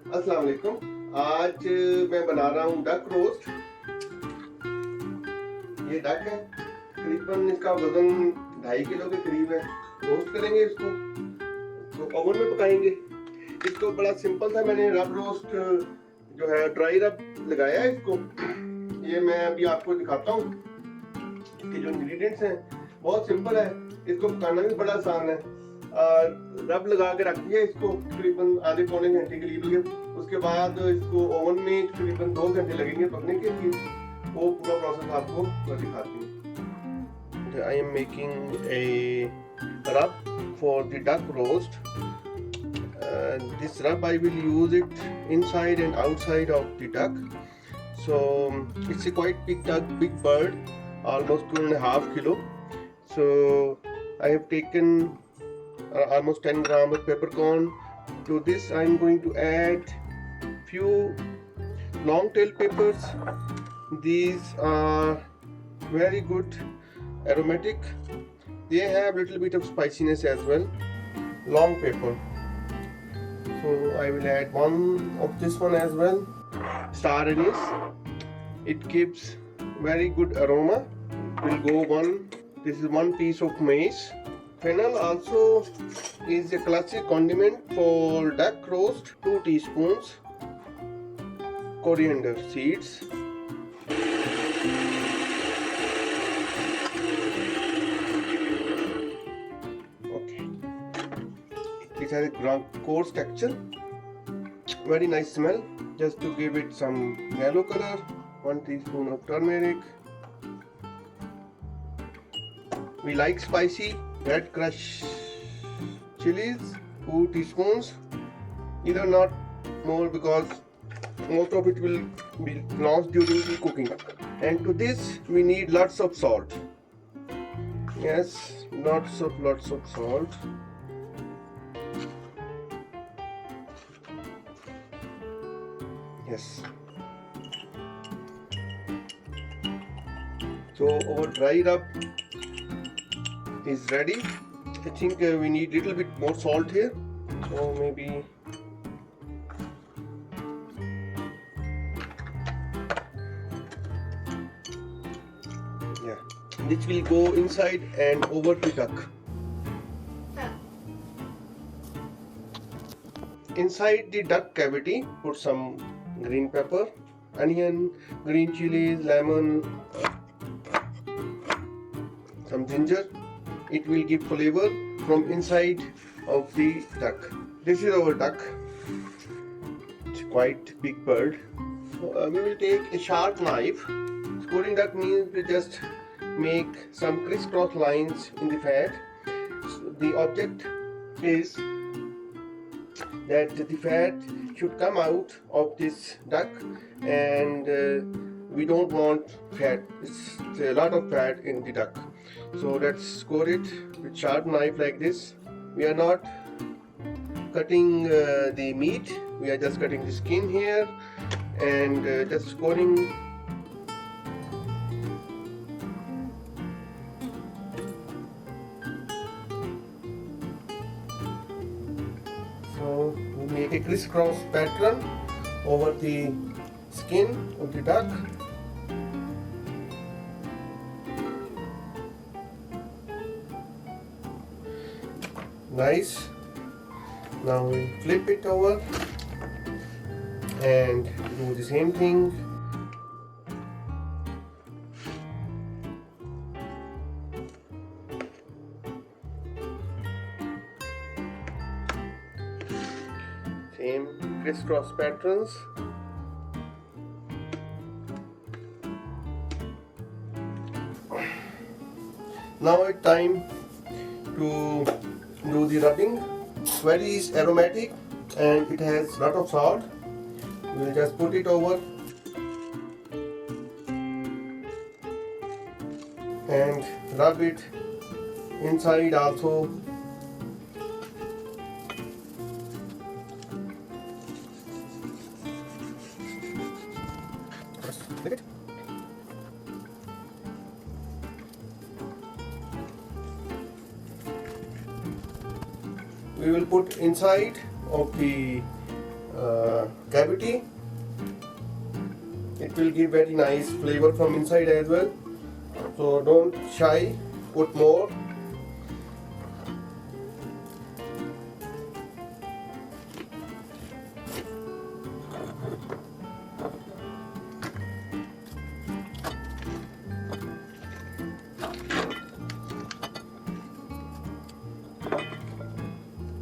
अस्सलाम वालेकुम। आज मैं बना रहा हूँ डक रोस्ट। ये डक है, करीबन इसका वजन 2.5 किलो के करीब है। रोस्ट करेंगे इसको, तो ओवन में पकाएंगे इसको। बड़ा सिंपल था, मैंने रब रोस्ट जो है ड्राई रब लगाया है इसको। ये मैं अभी आपको दिखाता हूँ। इसके जो इंग्रेडिएंट्स हैं बहुत सिंपल है, इसको पकाना भी बड़ा आसान है। रब लगा के रख दिया इसको तकरीबन आधे पौने घंटे के लिए। उसके बाद इसको ओवन में तकरीबन 2 घंटे लगेंगे पकने के लिए। वो पूरा प्रोसेस आपको मैं दिखाती हूँ। आई एम मेकिंग ए रब for the duck roast. This rub I will use it inside and outside of the duck. So it's a quite big duck, big bird, almost 2.5 kilo. So I have taken almost 10 grams of peppercorn. To this I am going to add few long tail peppers. These are very good aromatic. They have little bit of spiciness as well. Long pepper. So I will add one of this one as well. Star anise. It gives very good aroma. Will go one. This is 1 piece of mace. Fennel also is a classic condiment for duck roast. 2 teaspoons. Coriander seeds. It has a coarse texture, very nice smell. Just to give it some yellow color, 1 teaspoon of turmeric. We like spicy. Red crushed chilies, 2 teaspoons. Either not more because most of it will be lost during the cooking. And to this we need lots of salt. Yes, lots of salt. Yes. So our dry rub is ready. I think we need little bit more salt here. So maybe yeah. This will go inside and over the duck. Inside the duck cavity, put some green pepper, onion, green chilies, lemon, some ginger. It will give flavor from inside of the duck. This is our duck. It's quite big bird. So, we will take a sharp knife. Scoring duck means we just make some crisscross lines in the fat. So the object is that the fat should come out of this duck, and we don't want fat. It's a lot of fat in the duck. So let's score it with sharp knife like this. We are not cutting the meat, we are just cutting the skin here and just scoring. So we make a crisscross pattern over the skin of the duck. Nice. Now we flip it over and do the same thing. Same crisscross patterns. Now it's time to do the rubbing. Very aromatic and it has lot of salt. We'll just put it over and rub it inside also. Look it. We will put inside of the cavity. It will give very nice flavor from inside as well. So don't shy, put more.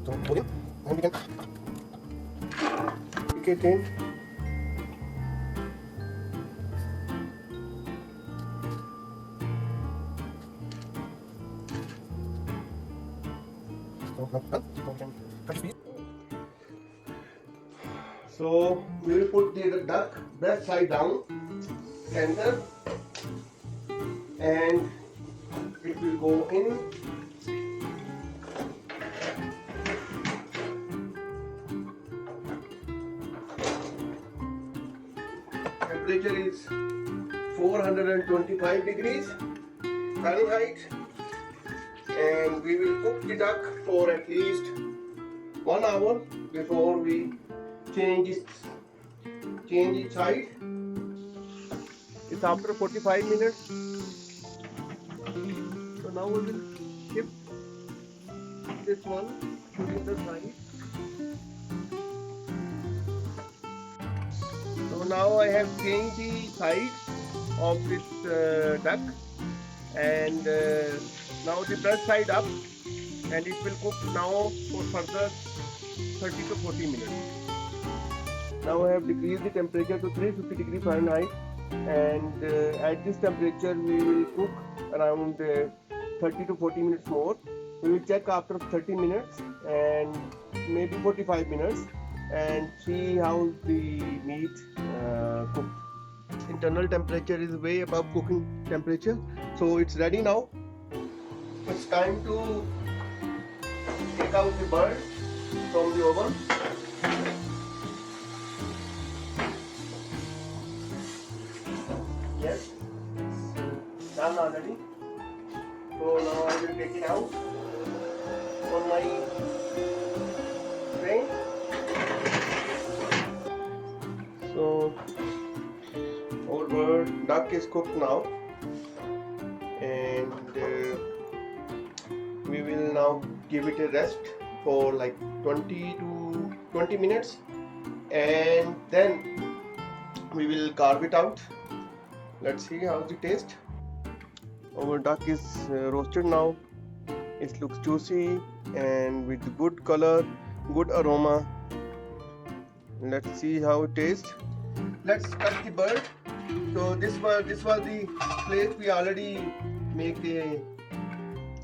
Don't put it, and we can pick it in. So we will put the duck breast side down, center, and it will go in. Temperature is 425 degrees Fahrenheit, and we will cook the duck for at least 1 hour before we change its side. It's after 45 minutes. So now we will shift this one to the other side. So now I have changed the side of this duck, and now the breast side up, and it will cook now for further 30 to 40 minutes. Now I have decreased the temperature to 350 degrees Fahrenheit, and at this temperature we will cook around 30 to 40 minutes more. We will check after 30 minutes and maybe 45 minutes and see how the meat cooked. Internal temperature is way above cooking temperature, so it's ready now. It's time to take out the bird from the oven. Yes, it's done already. So now I will take it out on my tray. So our bird duck is cooked now, and we will now give it a rest for like 20 minutes, and then we will carve it out. Let's see how's the taste. Our duck is roasted now. It looks juicy and with good color, good aroma. Let's see how it tastes. Let's cut the bird. So this was the plate we already make the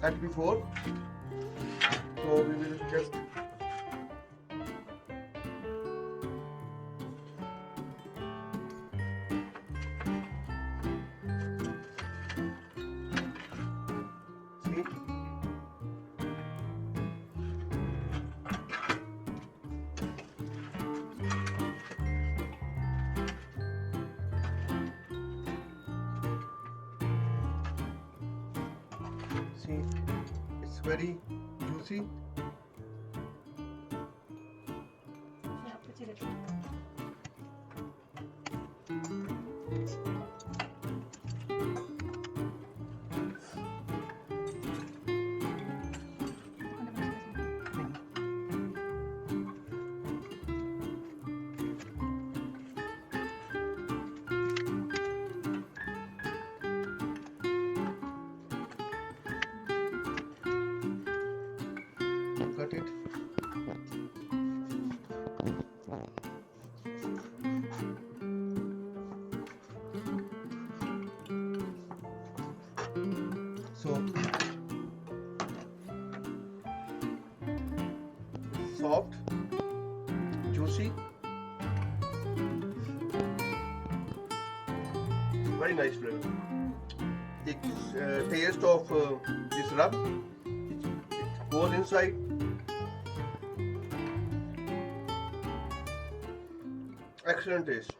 cut before. So we will just see. See, it's very juicy. Cut it. So soft, juicy, very nice flavor. The taste of this rub, it goes inside. Excellent taste.